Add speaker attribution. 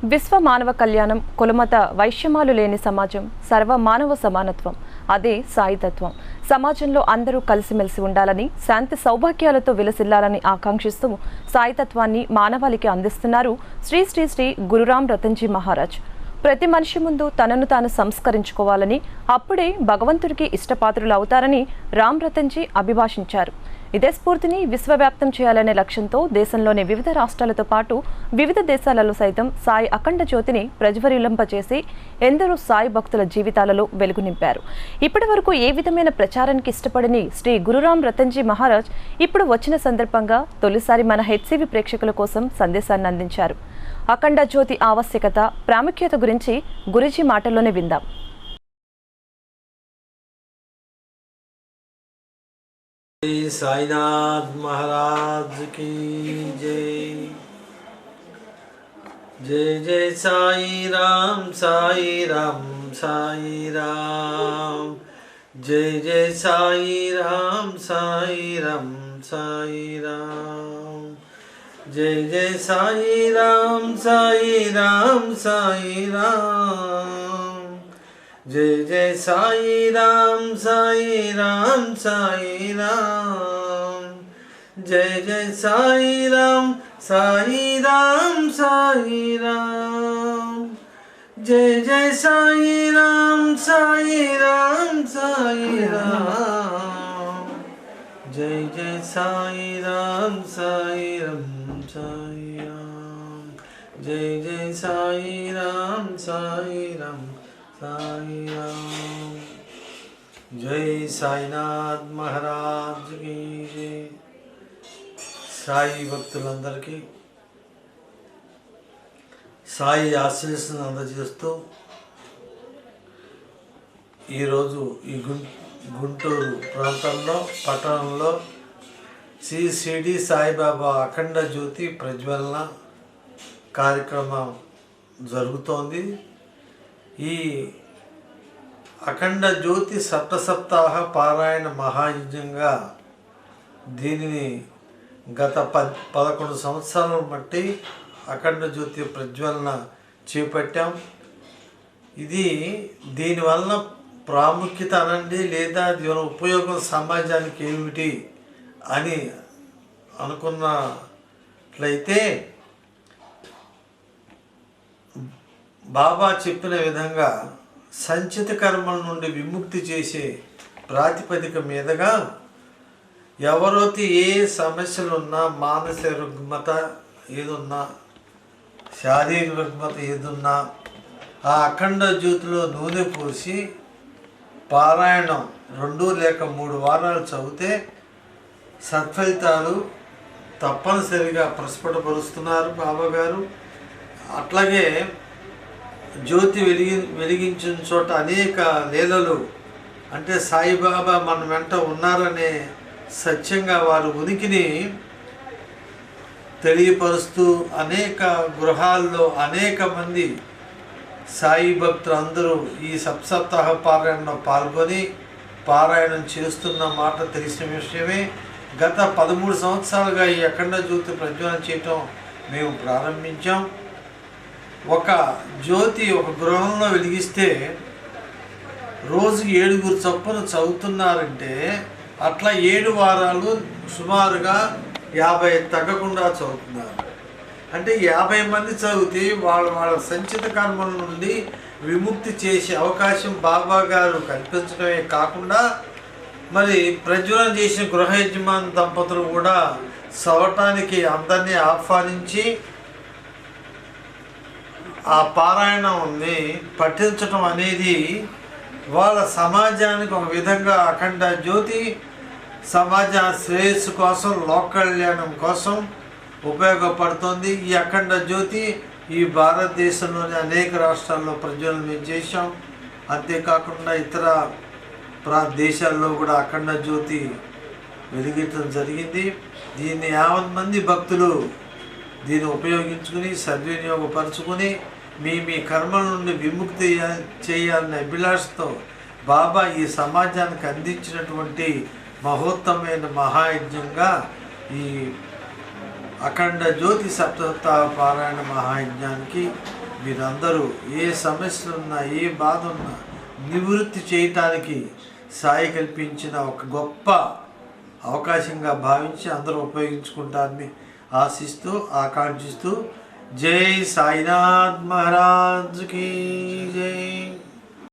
Speaker 1: విశ్వ మానవ కళ్యాణం, కులమత వైషమ్యాలు లేని సమాజం, సర్వ మానవ సమానత్వం, అదే సాయితత్వం. సమాజంలో అందరూ కలిసిమెలిసి ఉండాలని, శాంతి సౌభాగ్యాలతో విలసిల్లాలని ఆకాంక్షిస్తూ సాయితత్వాన్ని మానవాళికి అందిస్తున్నారు శ్రీ శ్రీ శ్రీ గురురాం రతన్జీ మహారాజ్. ప్రతి మనిషి ముందు తనను తాను సంస్కరించుకోవాలని, అప్పుడే భగవంతుడికి ఇష్టపాత్రులు అవుతారని రామ్ రతన్జీ అభిభాషించారు. ఇదే స్ఫూర్తిని విశ్వవ్యాప్తం చేయాలనే లక్ష్యంతో దేశంలోని వివిధ రాష్ట్రాలతో పాటు వివిధ దేశాలలో సైతం సాయి అఖండ జ్యోతిని ప్రజ్వరిల్లింపచేసి ఎందరో సాయి భక్తుల జీవితాలలో వెలుగు నింపారు. ఇప్పటి వరకు ఏ విధమైన ప్రచారానికి ఇష్టపడని శ్రీ గురురాం రతన్జీ మహారాజ్ ఇప్పుడు వచ్చిన సందర్భంగా తొలిసారి మన హెచ్సివి ప్రేక్షకుల కోసం సందేశాన్ని అందించారు. అఖండ జ్యోతి ఆవశ్యకత, ప్రాముఖ్యత గురించి గురుజీ మాటల్లోనే విందాం.
Speaker 2: साईनाथ महाराज की जय। जय जय साई राम साई राम साई राम। जय जय साई राम साई राम साई राम। जय जय साई राम साई राम साई राम। जय जय साई राम साई राम साई राम। जय जय साई राम साई राम साई राम। जय जय साई राम साई राम साई राम। जय जय साई राम साई राम साई राम। जय जय साई राम साई राम साई राम। जय साईनाथ महाराज की जय। సాయి భక్తులందరికీ సాయి ఆశీస్సును అందజేస్తూ ఈరోజు ఈ గుంటూరు ప్రాంతంలో పట్టణంలో శ్రీ షిరిడి సాయిబాబా అఖండ జ్యోతి ప్రజ్వలన కార్యక్రమం జరుగుతోంది. ఈ అఖండ జ్యోతి సప్తసప్తాహ పారాయణ మహాయజ్ఞంగా దీనిని గత 11 సంవత్సరాలను బట్టి అఖండ జ్యోతి ప్రజ్వలన చేపట్టాం. ఇది దీనివల్ల ప్రాముఖ్యత అనండి, లేదా దీని ఉపయోగం సమాజానికి ఏమిటి అని అనుకున్నట్లయితే, బాబా చెప్పిన విధంగా సంచిత కర్మల నుండి విముక్తి చేసే ప్రాతిపదిక మీదుగా ఎవరైతే ఏ సమస్యలున్నా, మానసిక రుగ్మత ఏదున్నా, శారీరక రుగ్మత ఏదున్నా ఆ అఖండ జ్యోతిలో నూనె పోసి పారాయణం 2 లేక 3 వారాలు చదివితే సత్ఫలితాలు తప్పనిసరిగా ప్రస్ఫుటపరుస్తున్నారు బాబాగారు. అట్లాగే జ్యోతి వెలిగించిన చోట అనేక లీలలు, అంటే సాయిబాబా మన వెంట ఉన్నారనే సత్యంగా వారి ఉనికిని తెలియపరుస్తూ అనేక గృహాల్లో అనేక మంది సాయి భక్తులు అందరూ ఈ సప్తాహ పారాయణలో పాల్గొని పారాయణం చేస్తున్న మాట తెలిసిన విషయమే. గత 13 సంవత్సరాలుగా ఈ అఖండ జ్యోతి ప్రజ్వలన చేయటం మేము ప్రారంభించాం. ఒక జ్యోతి ఒక గృహంలో వెలిగిస్తే రోజుకి 7 చొప్పున చదువుతున్నారంటే అట్లా 7 వారాలు సుమారుగా 50 తగ్గకుండా చదువుతున్నారు. అంటే 50 మంది చదివితే వాళ్ళ సంచిత కర్మల నుండి విముక్తి చేసే అవకాశం బాబా గారు కల్పించడమే కాకుండా, మరి ప్రజ్వలన చేసిన గృహ యజమాని దంపతులు కూడా చదవటానికి అందరినీ ఆహ్వానించి ఆ పారాయణాన్ని పఠించటం అనేది వాళ్ళ సమాజానికి ఒక విధంగా అఖండ జ్యోతి సమాజ శ్రేయస్సు కోసం, లోక కళ్యాణం కోసం ఉపయోగపడుతుంది. ఈ అఖండ జ్యోతి ఈ భారతదేశంలోని అనేక రాష్ట్రాల్లో ప్రజ్వలన మేము చేశాం. అంతేకాకుండా ఇతర దేశాల్లో కూడా అఖండ జ్యోతి వెలిగించడం జరిగింది. దీన్ని 50 మంది భక్తులు దీన్ని ఉపయోగించుకుని సద్వినియోగపరుచుకుని మీ కర్మల నుండి విముక్తి చేయాలనే అభిలాషతో బాబా ఈ సమాజానికి అందించినటువంటి మహోత్తమైన మహాయజ్ఞంగా ఈ అఖండ జ్యోతి సప్తాహ పారాయణ మహాయజ్ఞానికి మీరందరూ ఏ సమస్యలు ఉన్నా, ఏ బాధ ఉన్నా నివృత్తి చేయటానికి సాయి కల్పించిన ఒక గొప్ప అవకాశంగా భావించి అందరూ ఉపయోగించుకుంటారని ఆశిస్తూ ఆకాంక్షిస్తూ జై సాయినాథ్ మహారాజ్ కీ జై.